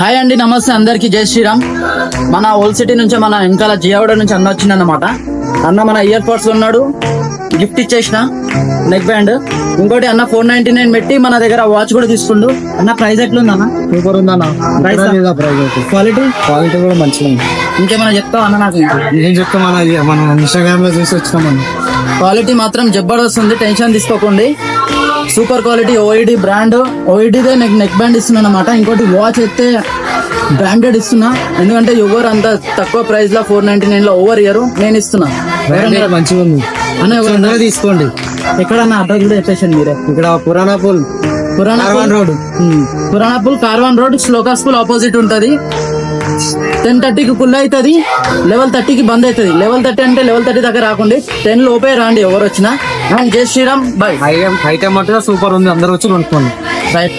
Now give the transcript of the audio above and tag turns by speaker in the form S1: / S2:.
S1: Hi అండి, నమస్తే అందరికి, జై శ్రీరామ్. మన ఓల్డ్ సిటీ నుంచి మన వెనకాల జియావాడ నుంచి అన్న వచ్చిందన్నమాట. అన్న మన ఇయర్ పోడ్స్ ఉన్నాడు, గిఫ్ట్ ఇచ్చేసిన నెక్ బ్యాండ్. ఇంకోటి అన్న 499 పెట్టి మన దగ్గర వాచ్ కూడా తీసుకుండు. అన్న ప్రైస్ ఎట్లుంది అన్న?
S2: సూపర్ ఉందన్న.
S1: క్వాలిటీ
S2: కూడా మంచిగా ఉంది.
S1: ఇంకేమైనా చెప్తావు అన్న? నాకు
S2: ఏం చెప్తాం అన్న, మనం ఇన్స్టాగ్రామ్ లో చూసి వచ్చినామన్న.
S1: క్వాలిటీ మాత్రం జబర్దస్త్ ఉంది, టెన్షన్ తీసుకోకండి. సూపర్ క్వాలిటీ ఓఐడి బ్రాండ్, ఓఐడిదే నెక్ బ్యాండ్ ఇస్తున్నా అనమాట. ఇంకోటి వాచ్ అయితే బ్రాండెడ్ ఇస్తున్నా, ఎందుకంటే ఎవరు అంత తక్కువ ప్రైస్ లో 499 లో ఓవర్ ఇయర్ నేను ఇస్తున్నా.
S2: మంచిగా ఉంది అన్న, తీసుకోండి.
S1: ఎక్కడన్నా అడ్రస్ కూడా చెప్పేసాను మీరే.
S2: ఇక్కడ Puranapul
S1: Karwan road Shloka school opposite ఉంటది. 10:30కి ఫుల్ అవుతుంది, 11:30కి బంద్ అవుతుంది. 11:30 అంటే 11:30 దగ్గర రాకండి, 10 లోపే రాండి ఎవరు వచ్చినా. జై శ్రీరామ్, బాయ్.
S2: ఐటమ్ మట్టుగా సూపర్ ఉంది, అందరూ వచ్చి కొనుక్కోండి.
S1: రైట్.